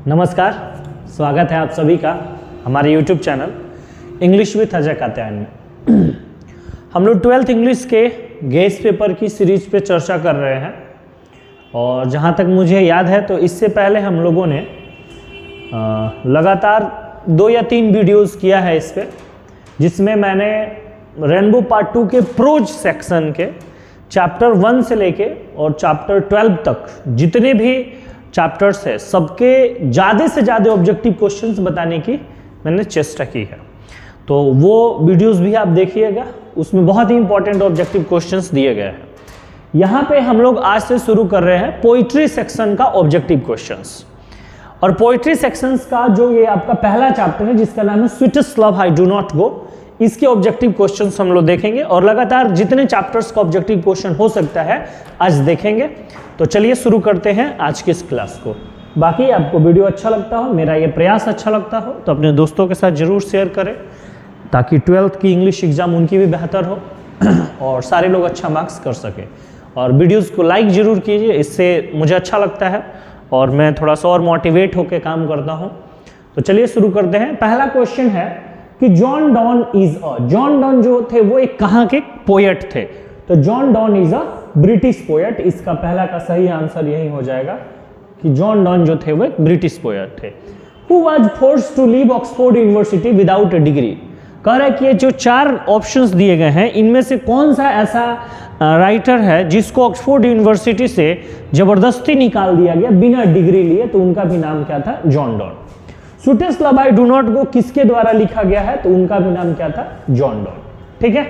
नमस्कार, स्वागत है आप सभी का हमारे YouTube channel English with Ajay Katyayan में। हम लोग 12th इंग्लिश के गेस पेपर की सीरीज पे चर्चा कर रहे हैं और जहाँ तक मुझे याद है तो इससे पहले हम लोगों ने लगातार 2 या 3 वीडियोस किया है इस पे, जिसमें मैंने रेनबो पार्ट 2 के प्रोज सेक्शन के चैप्टर 1 से लेके और चैप्टर 12 तक जितने भी चैप्टर्स है सबके ज़्यादा से ज़्यादा ऑब्जेक्टिव क्वेश्चंस बताने की मैंने चेष्टा की है। तो वो वीडियोस भी आप देखिएगा, उसमें बहुत ही इंपॉर्टेंट ऑब्जेक्टिव क्वेश्चंस दिए गए हैं। यहाँ पे हम लोग आज से शुरू कर रहे हैं पोइट्री सेक्शन का ऑब्जेक्टिव क्वेश्चंस। और पोइट्री सेक्शंस का जो ये आपका पहला चैप्टर है जिसका नाम है sweetest love I do not गो, इसके ऑब्जेक्टिव क्वेश्चंस हम लोग देखेंगे और लगातार जितने चैप्टर्स का ऑब्जेक्टिव क्वेश्चन हो सकता है आज देखेंगे। तो चलिए शुरू करते हैं आज की इस क्लास को। बाकी आपको वीडियो अच्छा लगता हो, मेरा ये प्रयास अच्छा लगता हो तो अपने दोस्तों के साथ जरूर शेयर करें ताकि 12th की इंग्लिश एग्जाम उनकी भी बेहतर हो और सारे लोग अच्छा मार्क्स कर सके। और वीडियोस को लाइक जरूर कीजिए, इससे मुझे अच्छा लगता है और मैं थोड़ा सा और मोटिवेट होकर काम करता हूँ। तो चलिए शुरू करते हैं। पहला क्वेश्चन है कि जॉन डॉन जॉन डॉन जो थे वो एक कहाँ के पोएट थे? तो John Donne is a British poet. इसका पहला का सही आंसर यही हो जाएगा कि जॉन डॉन जो थे वो एक ब्रिटिश पोएट थे। Who was forced to leave Oxford University without a degree? कह रहा है कि ये जो 4 ऑप्शंस दिए गए हैं इनमें से कौन सा ऐसा राइटर है जिसको ऑक्सफोर्ड यूनिवर्सिटी से जबरदस्ती निकाल दिया गया बिना डिग्री लिए? तो उनका भी नाम क्या था? John don. Sweetest love I do not गो किसके द्वारा लिखा गया है? तो उनका भी नाम क्या था? John don. ठीक है,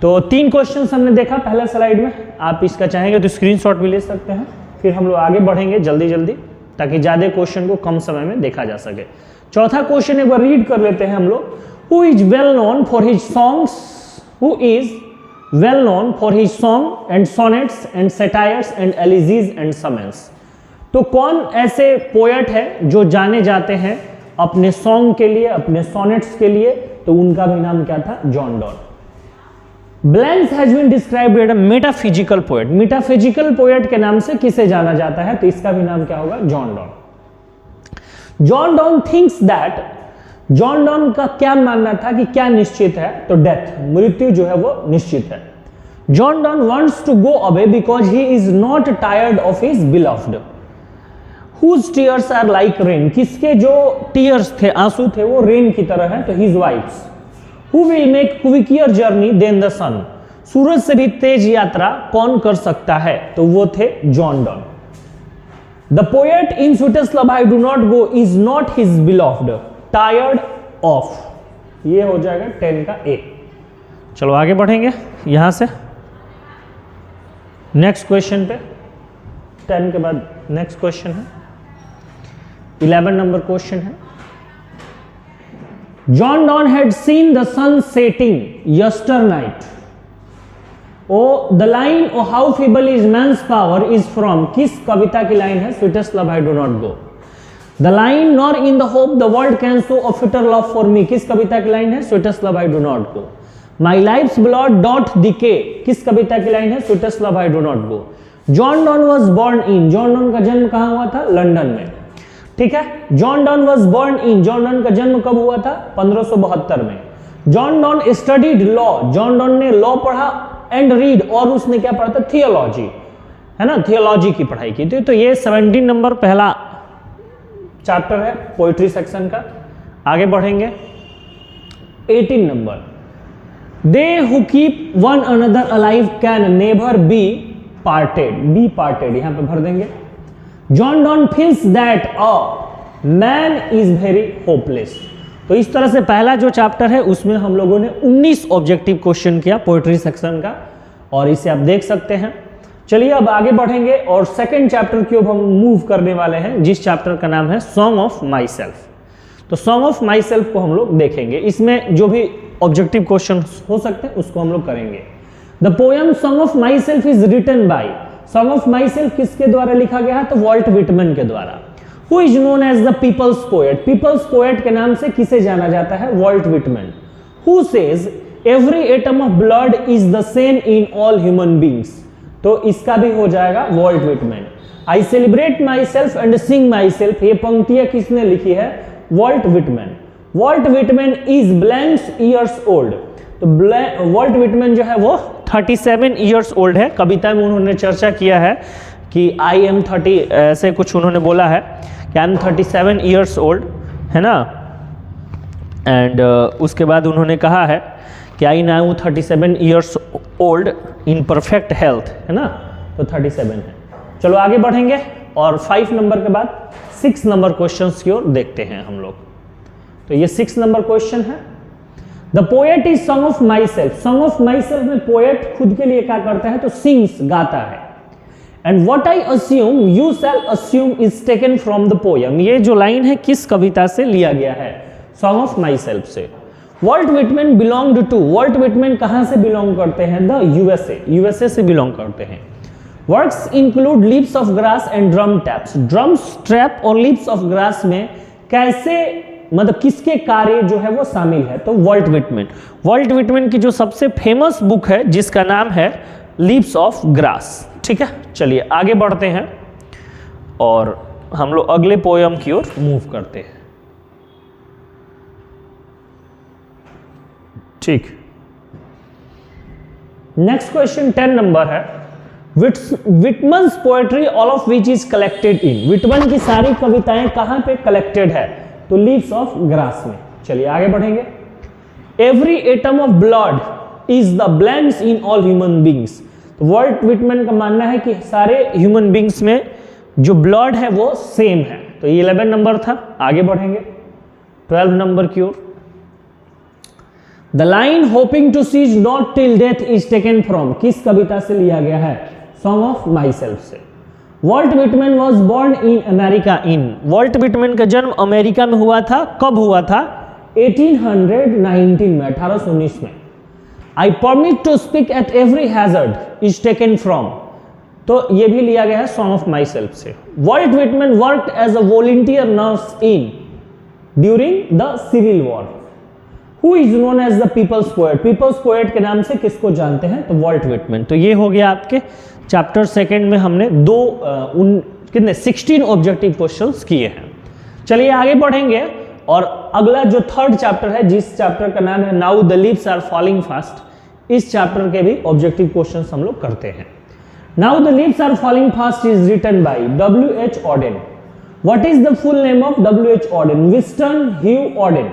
तो 3 क्वेश्चन हमने देखा पहले स्लाइड में। आप इसका चाहेंगे तो स्क्रीनशॉट भी ले सकते हैं, फिर हम लोग आगे बढ़ेंगे जल्दी जल्दी ताकि ज्यादा क्वेश्चन को कम समय में देखा जा सके। चौथा क्वेश्चन एक बार रीड कर लेते हैं हम लोग। Who is well known for his songs? Who is well known for his song and sonnets and satires and elegies and summons? तो कौन ऐसे पोएट है जो जाने जाते हैं अपने सॉन्ग के लिए, अपने सोनेट्स के लिए? तो उनका भी नाम क्या था? John Donne. Blanks has been described as a metaphysical poet. Metaphysical poet के नाम से किसे जाना जाता है? तो इसका भी नाम क्या होगा? John Donne. John Donne thinks that, John Donne का क्या मानना था कि क्या निश्चित है? तो डेथ, मृत्यु जो है वो निश्चित है। John Donne wants to go away because he is not tired of his beloved. Whose tears are like rain? किसके जो टीयर्स थे, आंसू थे, वो रेन की तरह है? तो his wives. Who will make quicker journey than the sun? सूरज से भी तेज यात्रा कौन कर सकता है? तो वो थे John Donne. The poet in sweetest love I do not go is not his beloved, tired of। ये हो जाएगा 10 का A। चलो आगे बढ़ेंगे यहां से नेक्स्ट क्वेश्चन पे। 10 के बाद नेक्स्ट क्वेश्चन है 11 नंबर क्वेश्चन है। John Donne had seen the sun setting yesternight. O the line O how feeble is man's power is from किस कविता की लाइन है? Sweetest love I do not go. The line nor in the hope the world can show a fitter love for me किस कविता की line है? Sweetest love I do not go. My life's blood doth decay किस कविता की line है? Sweetest love I do not go. John Donne was born in, John Donne का जन्म कहां हुआ था? लंदन में। ठीक है, John Donne was born in, John Donne का जन्म कब हुआ था? 1572 में। John Donne studied law, John Donne ने लॉ पढ़ा एंड रीड, और उसने क्या पढ़ा था? थियोलॉजी, है ना, थियोलॉजी की पढ़ाई की थी। तो ये 17 नंबर पहला चैप्टर है पोइट्री सेक्शन का। आगे बढ़ेंगे 18 number. They who keep one another alive can never be parted, be parted यहां पे भर देंगे। John Donne feels that a man is very hopeless. तो इस तरह से पहला जो चैप्टर है उसमें हम लोगों ने 19 ऑब्जेक्टिव क्वेश्चन किया पोएट्री सेक्शन का, और इसे आप देख सकते हैं। चलिए अब आगे बढ़ेंगे और सेकंड चैप्टर की ओर हम मूव करने वाले हैं, जिस चैप्टर का नाम है सॉन्ग ऑफ माई सेल्फ। तो सॉन्ग ऑफ माई सेल्फ को हम लोग देखेंगे, इसमें जो भी ऑब्जेक्टिव क्वेश्चन हो सकते हैं उसको हम लोग करेंगे। The poem song of myself is written by, song of myself किसके द्वारा लिखा गया है? तो वॉल्ट विटमैन के द्वारा। Who is known as the people's poet, people's poet के नाम से किसे जाना जाता है? Walt Whitman. Who says every atom of blood is the same in all human beings, तो इसका भी हो जाएगा Walt Whitman. I celebrate myself and sing myself, ये पंक्तियां किसने लिखी है? Walt Whitman. Walt Whitman is blanks years old. तो वॉल्ट विटमैन जो है वो 37 ईयर्स ओल्ड है। कविता में उन्होंने चर्चा किया है कि आई एम 30, ऐसे कुछ उन्होंने बोला है कि आई एम 37 ईयर्स ओल्ड, है ना। एंड उसके बाद उन्होंने कहा है कि I now 37 years old in perfect health, है ना। तो 37 है। चलो आगे बढ़ेंगे और 5 नंबर के बाद 6 नंबर क्वेश्चंस की ओर देखते हैं हम लोग। तो ये 6 नंबर क्वेश्चन है। The poet is song of my self. Song of my self में पोएट खुद के लिए क्या करता है? तो सिंग्स, गाता है। And what I assume you shall assume is taken from the poem. ये जो लाइन है किस कविता से लिया गया है? सॉन्ग ऑफ माई सेल्फ से। Walt Whitman belonged to. Walt Whitman कहां से बिलोंग करते हैं? The USA. यूएसए से बिलोंग करते हैं। Works include leaves of grass and drum taps. Drums, trap और लीव्स ऑफ ग्रास में कैसे, मतलब किसके कार्य जो है वो शामिल है? तो वॉल्ट विटमैन। वॉल्ट विटमैन की जो सबसे फेमस बुक है जिसका नाम है लीव्स ऑफ ग्रास। ठीक है, चलिए आगे बढ़ते हैं और हम लोग अगले पोयम की ओर मूव करते हैं। ठीक, नेक्स्ट क्वेश्चन 10 नंबर है। Whitman's poetry all of which is collected in. Whitman की सारी कविताएं कहां पे कलेक्टेड है? तो लीव्स ऑफ ग्रास में। चलिए आगे बढ़ेंगे। Every atom of blood is the blanks in all human beings. तो वॉल्ट विटमैन का मानना है कि सारे ह्यूमन बींग्स में जो ब्लड है वो सेम है। तो ये 11 नंबर था। आगे बढ़ेंगे 12 नंबर की ओर। The line hoping to cease not till death is taken from. किस कविता से लिया गया है? सॉन्ग ऑफ माई सेल्फ से। Walt Whitman was born in America in. Walt Whitman का जन्म अमेरिका में हुआ था। कब हुआ था? 1819 में, 1819 में। I permit to speak at every hazard is taken from. तो ये भी लिया गया है सॉन्ग ऑफ माई सेल्फ से। Walt Whitman worked as a volunteer nurse in during the civil war. Who is known as the people's poet. People's poet के नाम से किसको जानते हैं? तो वॉल्ट विटमैन। तो ये हो गया आपके चैप्टर 2 में हमने कितने 16 ऑब्जेक्टिव क्वेश्चंस किए हैं। चलिए आगे बढ़ेंगे और अगला जो 3rd चैप्टर है, जिस चैप्टर का नाम है now the leaves are falling fast, इस चैप्टर के भी ऑब्जेक्टिव क्वेश्चंस हम लोग करते हैं। Now the leaves are falling fast is written by W.H. Auden. What is the full name of W.H. Auden? Winston Hugh Auden.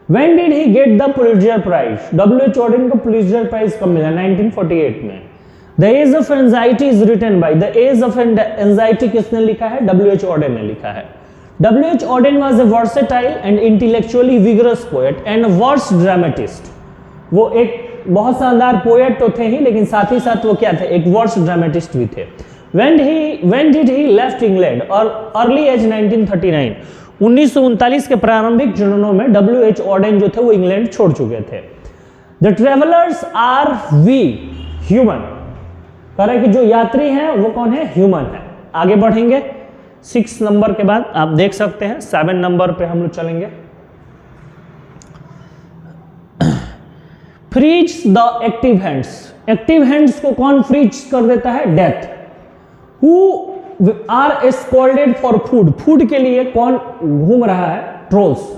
When did he get the Pulitzer Prize? W.H. Auden को Pulitzer Prize कब मिला? 1948 में। The Age of Anxiety is written by। The Age of Anxiety किसने लिखा है? W.H. Odean ने लिखा है। W.H. Odean was a versatile and intellectually vigorous poet and a verse dramatist। वो एक बहुत शानदार पोएट तो थे ही, लेकिन साथ ही साथ वो क्या थे? एक वर्स ड्रामेटिस्ट भी थे। When did he left England? और early age 1939। 1939 के प्रारंभिक चरणों में W.H. ऑडेन जो थे वो इंग्लैंड छोड़ चुके थे। The travellers are we human. कह रहे कि जो यात्री हैं वो कौन है? ह्यूमन है। आगे बढ़ेंगे 6 नंबर के बाद आप देख सकते हैं 7 नंबर पे हम लोग चलेंगे। Freeze the active hands. Active hands को कौन फ्रीज कर देता है? Death. Who are scolded for food. Food के लिए कौन घूम रहा है? Trolls.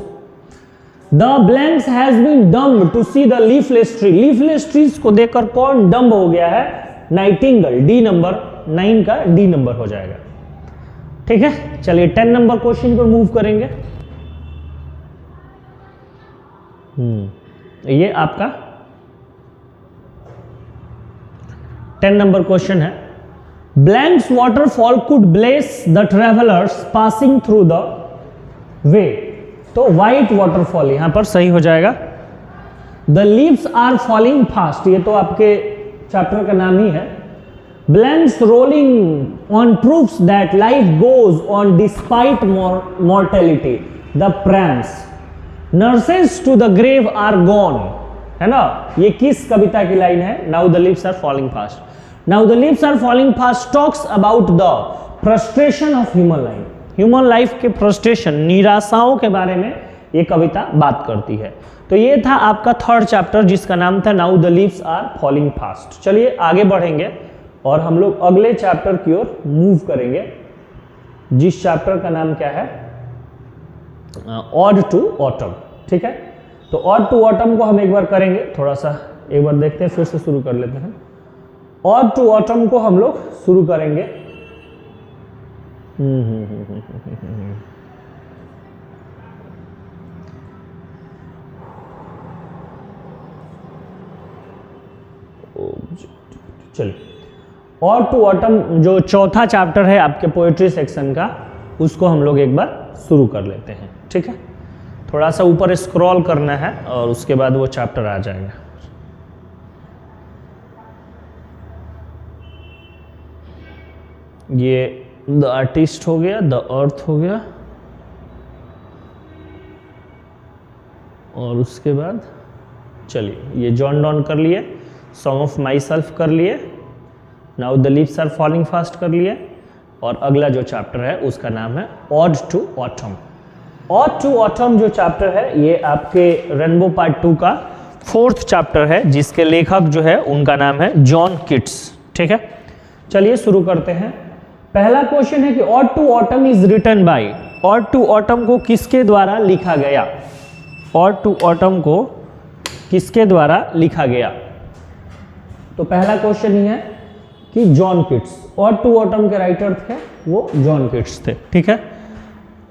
The blanks has been dumb to see the leafless tree. Leafless trees को देखकर कौन डम्ब हो गया है? नाइटिंगेल। डी नंबर 9 का डी नंबर हो जाएगा। ठीक है, चलिए 10 नंबर क्वेश्चन पर मूव करेंगे। ये आपका 10 नंबर क्वेश्चन है। Blanks waterfall could bless the travellers passing through the way. तो व्हाइट वाटरफॉल यहां पर सही हो जाएगा। The leaves are falling fast, ये तो आपके चैप्टर का नाम ही है। Blanks rolling on proofs that life goes on despite mortality. The prams nurses to the grave are gone, है ना। ये किस कविता की लाइन है? Now the leaves are falling fast. Now the leaves are falling fast talks about the frustration of human life. Human life के frustration, निराशाओं के बारे में ये कविता बात करती है। तो ये था आपका 3rd चैप्टर जिसका नाम था now the leaves are falling fast. चलिए आगे बढ़ेंगे और हम लोग अगले चैप्टर की ओर मूव करेंगे जिस चैप्टर का नाम क्या है, ऑड टू ऑटम। ठीक है, तो ऑड टू ऑटम को हम एक बार करेंगे, थोड़ा सा एक बार देखते हैं, फिर से शुरू कर लेते हैं। ऑड टू ऑटम को हम लोग शुरू करेंगे। चलिए, ऑड टू ऑटम जो चौथा चैप्टर है आपके पोएट्री सेक्शन का, उसको हम लोग एक बार शुरू कर लेते हैं। ठीक है, थोड़ा सा ऊपर स्क्रॉल करना है और उसके बाद वो चैप्टर आ जाएगा। ये द आर्टिस्ट हो गया, द अर्थ हो गया, और उसके बाद चलिए ये जॉन डॉन कर लिए, सॉन्ग ऑफ माई सेल्फ कर लिए, now the leaves are falling fast कर लिए, और अगला जो चैप्टर है उसका नाम है ode to autumn. Ode to autumn जो चैप्टर है ये आपके रेनबो पार्ट 2 का 4th चैप्टर है, जिसके लेखक जो है उनका नाम है जॉन किट्स। ठीक है, चलिए शुरू करते हैं। पहला क्वेश्चन है कि ode to autumn is written by, ode to autumn को किसके द्वारा लिखा गया? ऑड टू ऑटम को किसके द्वारा लिखा गया? तो पहला क्वेश्चन ही है कि John Keats, ode to autumn के राइटर थे वो जॉन किट्स थे। ठीक है,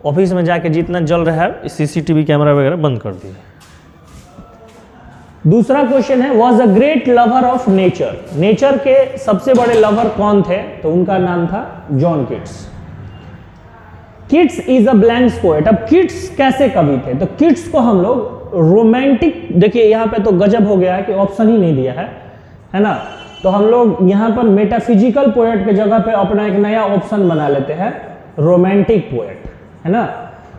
ऑफिस में जाके जितना जल रहा है सीसीटीवी कैमरा वगैरह बंद कर दिए। दूसरा क्वेश्चन है was a great lover of nature, nature के सबसे बड़े लवर कौन थे? तो उनका नाम था John Keats. Keats is a blank poet, अब किट्स कैसे कवि थे? तो किट्स को हम लोग रोमांटिक, देखिए यहाँ पे तो गजब हो गया है कि ऑप्शन ही नहीं दिया है ना, तो हम लोग यहाँ पर मेटाफिजिकल पोएट के जगह पे अपना एक नया ऑप्शन बना लेते हैं, रोमांटिक पोएट, है ना।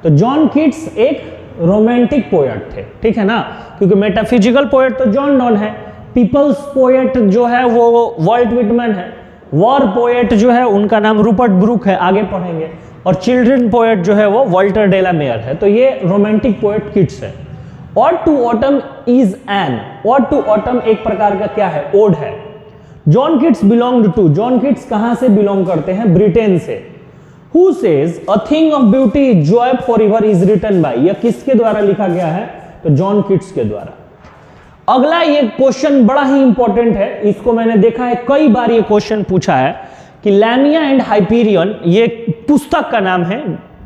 तो जॉन किट्स एक रोमांटिक पोएट थे, ठीक है ना, क्योंकि मेटाफिजिकल पोएट तो जॉन डॉन है, पीपल्स पोएट जो है वो वॉल्ट विटमैन है, वॉर पोएट जो है उनका नाम रूपर्ट ब्रूक है, आगे पढ़ेंगे, और चिल्ड्रन पोएट जो है वो वॉल्टर डेला मेयर है। तो ये रोमांटिक पोएट किट्स है। Ode to autumn is an, ode to autumn एक प्रकार का क्या है? ओड है। John Keats belonged to, John Keats कहां से बिलोंग करते हैं? ब्रिटेन से। Who says a thing of beauty is joy forever is written by, यह किसके द्वारा लिखा गया है? तो जॉन किट्स के द्वारा। अगला ये क्वेश्चन बड़ा ही इंपॉर्टेंट है, इसको मैंने देखा है कई बार ये क्वेश्चन पूछा है कि लैमिया एंड हाइपीरियन ये पुस्तक का नाम है,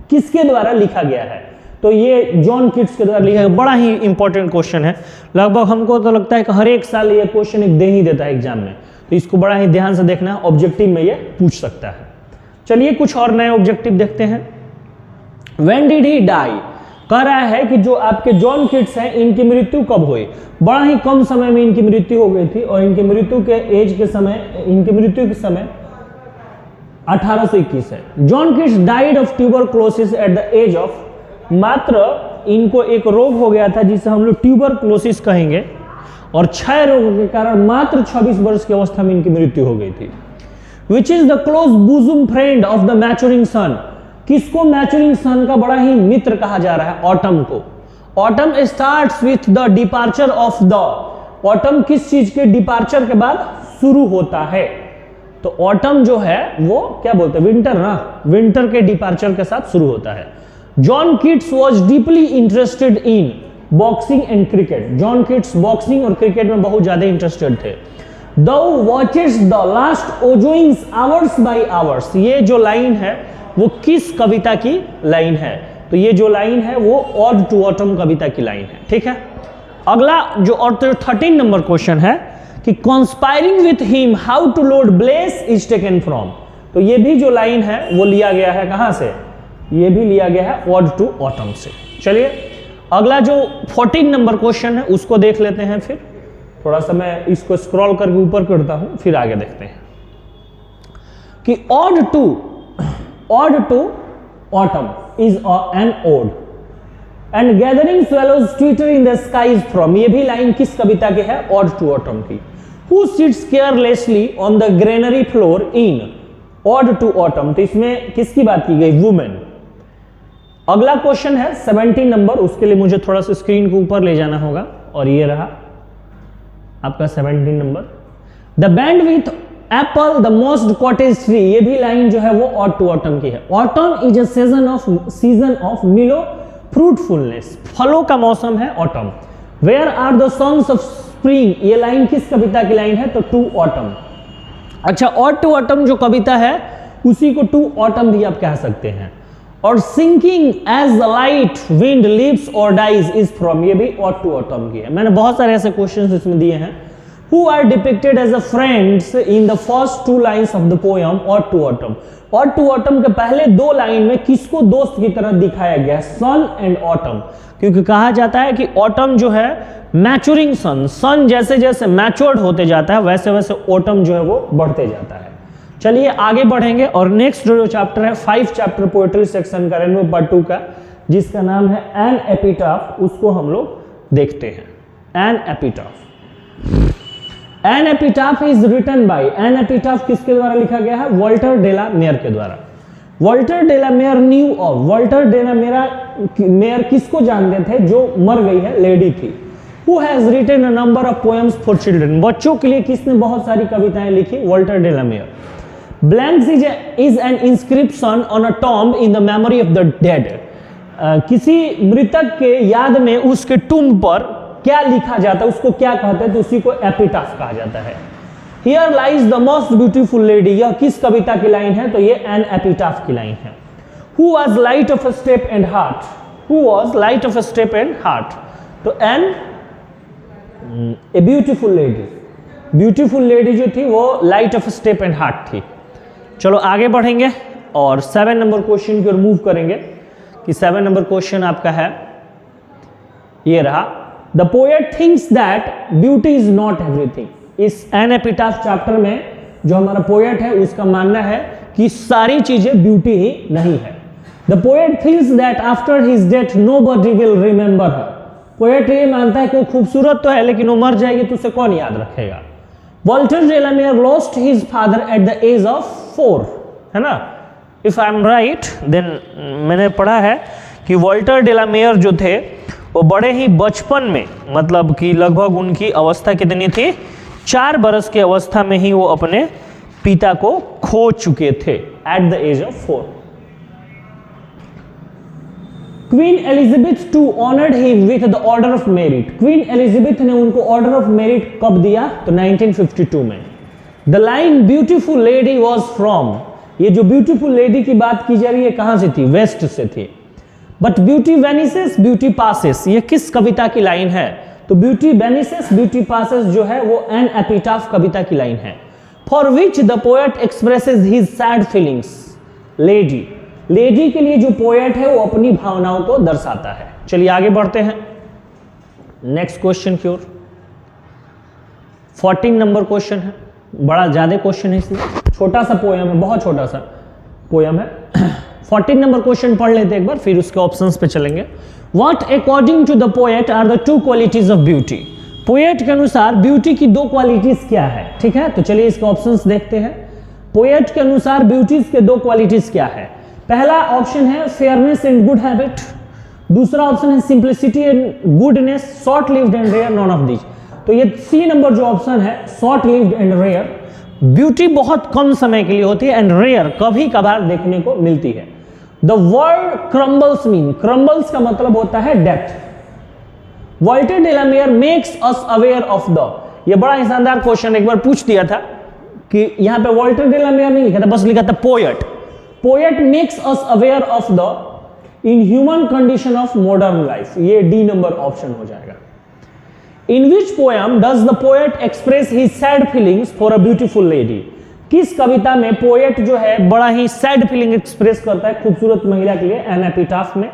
किसके द्वारा लिखा गया है? तो ये जॉन किट्स के द्वारा लिखा गया। बड़ा ही इंपॉर्टेंट क्वेश्चन है, लगभग हमको तो लगता है कि हर एक साल ये क्वेश्चन एक दे ही देता है एग्जाम में, तो इसको बड़ा ही ध्यान से देखना, ऑब्जेक्टिव में ये पूछ सकता है। चलिए कुछ और नए ऑब्जेक्टिव देखते हैं। When did he die? कह रहा है कि जो आपके जॉन किट्स हैं इनकी मृत्यु कब हुई? बड़ा ही कम समय में इनकी मृत्यु हो गई थी, और इनकी मृत्यु के एज के समय, इनकी मृत्यु के समय 1821 है। John Keats died of tuberculosis at the age of, मात्र इनको एक रोग हो गया था जिसे हम लोग ट्यूबरक्लोसिस कहेंगे, और क्षय रोग के कारण मात्र 26 वर्ष की अवस्था में इनकी मृत्यु हो गई थी। Which is the close bosom friend of the maturing sun? किसको मैचुरिंग सन का बड़ा ही मित्र कहा जा रहा है? ऑटम को। Autumn starts with the departure of the, autumn किस चीज के डिपार्चर के बाद शुरू होता है? तो ऑटम जो है वो क्या बोलते हैं? विंटर ना, विंटर के डिपार्चर के साथ शुरू होता है। John kits was deeply interested in boxing and cricket, John Keats boxing और क्रिकेट में बहुत ज्यादा इंटरेस्टेड थे। Thou watches the last Ozoins hours by hours, ये जो लाइन है वो किस कविता की लाइन है? तो ये जो लाइन है वो ऑड टू ऑटम कविता की लाइन है, ठीक है। अगला जो और 13 नंबर क्वेश्चन है कि conspiring with him how to load bless is taken from, तो ये भी जो लाइन है वो लिया गया है कहां से? ये भी लिया गया है ऑड टू ऑटम से। चलिए अगला जो 14 नंबर क्वेश्चन है उसको देख लेते हैं, फिर थोड़ा सा मैं इसको स्क्रॉल करके ऊपर करता हूं, फिर आगे देखते हैं कि ode to autumn is an ode and gathering swallows twitter in the skies from, ये भी लाइन किस कविता की है? ऑड टू ऑटम की। Who sits carelessly on the granary floor in ode to autumn, तो इसमें किसकी बात की गई? वुमेन। अगला क्वेश्चन है 17 नंबर, उसके लिए मुझे थोड़ा सा स्क्रीन को ऊपर ले जाना होगा, और ये रहा आपका 17 number. The band with Apple the most cottage tree, ये भी लाइन जो है वो ऑड टू ऑटम की है। Autumn is a season of mellow fruitfulness, फलों का मौसम है autumn. Where are the songs of spring, ये लाइन किस कविता की लाइन है? तो टू ऑटम। अच्छा, ऑड टू ऑटम जो कविता है उसी को टू ऑटम भी आप कह सकते हैं। और sinking as the light wind lives और डाइज इज फ्रॉम, ये भी ऑड टू ऑटम की है। मैंने बहुत सारे ऐसे क्वेश्चंस इसमें दिए हैं। Who are depicted as the friends in the first two lines of the poem Ode to Autumn? Ode to Autumn के पहले दो लाइन में किसको दोस्त की तरह दिखाया गया? सन एंड ऑटम, क्योंकि कहा जाता है कि ऑटम जो है मैच्योरिंग सन, सन जैसे जैसे मैच्योर्ड होते जाता है वैसे वैसे ऑटम जो है वो बढ़ते जाता है। चलिए आगे बढ़ेंगे और नेक्स्ट जो चैप्टर है 5 चैप्टर पोएट्री सेक्शन का रेनबो पार्ट 2 का, जिसका नाम है एन एपिटाफ, उसको हम लोग देखते हैं। An epitaph, an epitaph is written by, an epitaph किसके द्वारा लिखा गया है? वॉल्टर डे ला मेयर के द्वारा। Walter de la Mare knew of, Walter de la Mare किसको जानते थे? जो मर गई है लेडी थी। Who has written a number of poems for children, बच्चों के लिए किसने बहुत सारी कविताएं लिखी? Walter de la Mare. Blanks is an inscription on a tomb in the memory of the dead, किसी मृतक के याद में उसके टूम पर क्या लिखा जाता है उसको क्या कहते हैं? तो उसी को एपिटाफ कहा जाता है। Here lies the most beautiful lady, यह किस कविता की लाइन है? तो ये एन एपिटाफ की लाइन है। Who was light of a step and heart, who was light of a step and heart, तो an a beautiful lady, beautiful lady जो थी वो light of a step and heart थी। चलो आगे बढ़ेंगे और 7 नंबर क्वेश्चन की ओर मूव करेंगे कि 7 नंबर क्वेश्चन आपका है, ये रहा। The poet thinks that beauty is not everything. इस एन एपिटाफ चैप्टर में जो हमारा पोएट है उसका मानना है कि सारी चीजें ब्यूटी ही नहीं है। The poet feels that after his death nobody will remember her. Poet ये मानता है कि वो खूबसूरत तो है लेकिन वो मर जाएगी तो उसे कौन याद रखेगा। Walter de la Mare lost his father at the age of 4, है ना? If I am right, then मैंने पढ़ा है कि वॉल्टर डे ला मेयर जो थे वो बड़े ही बचपन में, मतलब कि लगभग उनकी अवस्था कितनी थी? 4 बरस की अवस्था में ही वो अपने पिता को खो चुके थे, at the age of 4। Queen Elizabeth two honoured him with the order of merit, Queen Elizabeth ने उनको ऑर्डर ऑफ मेरिट कब दिया? तो 1952 में। The line beautiful lady was from, ये जो ब्यूटीफुल लेडी की बात की जा रही है कहां से थी? वेस्ट से थी। बट ब्यूटी वेनिसेस ब्यूटी पासेस, ये किस कविता की लाइन है? तो ब्यूटी वेनिसेस ब्यूटी पासेस जो है वो एन एपिटाफ कविता की लाइन है। For which the poet expresses his sad feelings, lady, lady के लिए जो पोएट है वो अपनी भावनाओं को दर्शाता है। चलिए आगे बढ़ते हैं नेक्स्ट क्वेश्चन की ओर। 14 नंबर क्वेश्चन है, बड़ा ज्यादा क्वेश्चन है इसमें, छोटा सा पोयम है, बहुत छोटा सा पोयम है। 14 नंबर क्वेश्चन पढ़ लेते एक बार, फिर उसके ऑप्शंस पे चलेंगे। What according to the poet are the 2 qualities of beauty? Poet के अनुसार ब्यूटी की 2 क्वालिटीज क्या है? ठीक है, तो चलिए इसके ऑप्शंस देखते हैं। पोएट के अनुसार ब्यूटीज के 2 क्वालिटीज क्या है? पहला ऑप्शन है फेयरनेस एंड गुड हैबिट, दूसरा ऑप्शन है simplicity and goodness, short lived and rare, none of this. तो ये सी नंबर जो ऑप्शन है short lived and rare, beauty बहुत कम समय के लिए होती है एंड रेयर कभी कभार देखने को मिलती है। The word crumbles mean, crumbles का मतलब होता है death. Walter de la Mare makes us aware of the, ये बड़ा ही शानदार क्वेश्चन एक बार पूछ दिया था कि यहां पे वॉल्टर डे ला मेयर नहीं लिखा था, बस लिखा था poet. Poet makes us aware of the inhuman condition of modern life, ये डी नंबर ऑप्शन हो जाएगा। In which poem does the poet express his sad feelings for a beautiful lady, किस कविता में पोएट जो है बड़ा ही sad feeling express करता है खूबसूरत महिला के लिए? एन एपिटाफ में।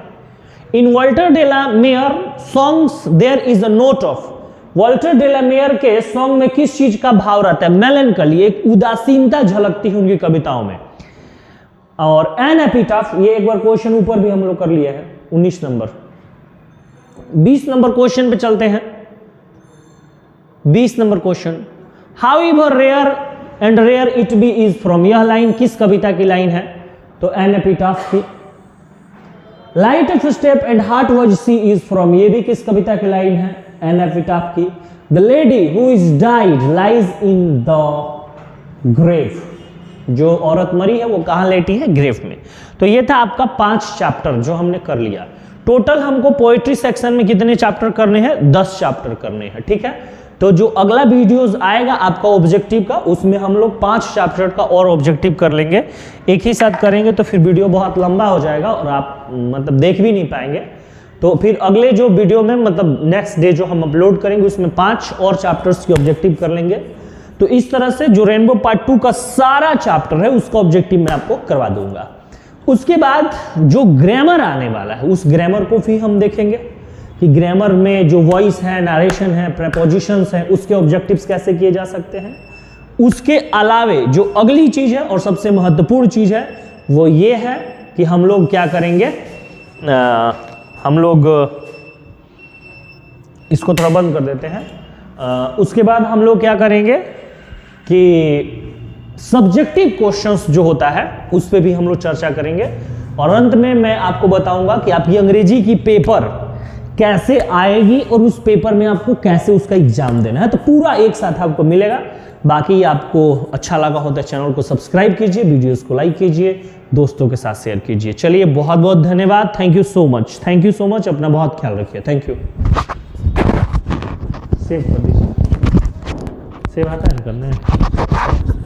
In Walter de la Mare songs there is a note of, Walter de la Mare के सॉन्ग में किस चीज का भाव रहता है? मेलनकली, एक उदासीनता झलकती है उनकी कविताओं में। और एन एपिटाफ, ये एक बार क्वेश्चन ऊपर भी हम लोग कर लिए हैं 19 नंबर। 20 नंबर क्वेश्चन पे चलते हैं। 20 number question, however rare and rare it be is from, यह लाइन किस कविता की लाइन है? तो एन एपिटाफ की। Light of step and heart was she is from, ये भी किस कविता की लाइन है? एन एपिटाफ की। The lady who is died lies in the grave, जो औरत मरी है वो कहाँ लेटी है? ग्रेव में। तो ये था आपका 5 चैप्टर जो हमने कर लिया। टोटल हमको पोएट्री सेक्शन में कितने चैप्टर करने हैं? 10 चैप्टर करने हैं, ठीक है। तो जो अगला वीडियोस आएगा आपका ऑब्जेक्टिव का, उसमें हम लोग 5 चैप्टर का और ऑब्जेक्टिव कर लेंगे, एक ही साथ करेंगे तो फिर वीडियो बहुत लंबा हो जाएगा और आप मतलब देख भी नहीं पाएंगे। तो फिर अगले जो वीडियो में मतलब नेक्स्ट डे जो हम अपलोड करेंगे उसमें 5 और चैप्टर्स की ऑब्जेक्टिव कर लेंगे। तो इस तरह से जो रेनबो पार्ट 2 का सारा चैप्टर है उसका ऑब्जेक्टिव मैं आपको करवा दूंगा। उसके बाद जो ग्रामर आने वाला है उस ग्रामर को भी हम देखेंगे कि ग्रामर में जो वॉइस है, नरेशन है, प्रेपोजिशंस है, उसके ऑब्जेक्टिव्स कैसे किए जा सकते हैं। उसके अलावे जो अगली चीज है और सबसे महत्वपूर्ण चीज है वो ये है कि हम लोग क्या करेंगे, हम लोग इसको थोड़ा बंद कर देते हैं। उसके बाद हम लोग क्या करेंगे कि सब्जेक्टिव क्वेश्चंस जो होता है उस पर भी हम लोग चर्चा करेंगे। और अंत में मैं आपको बताऊंगा कि आपकी अंग्रेजी की पेपर कैसे आएगी और उस पेपर में आपको कैसे उसका एग्जाम देना है। तो पूरा एक साथ आपको मिलेगा। बाकी आपको अच्छा लगा हो तो चैनल को सब्सक्राइब कीजिए, वीडियोस को लाइक कीजिए, दोस्तों के साथ शेयर कीजिए। चलिए, बहुत बहुत धन्यवाद। Thank you so much, thank you so much. अपना बहुत ख्याल रखिए। Thank you. सेव कर दीजिए, सेव आता है करने।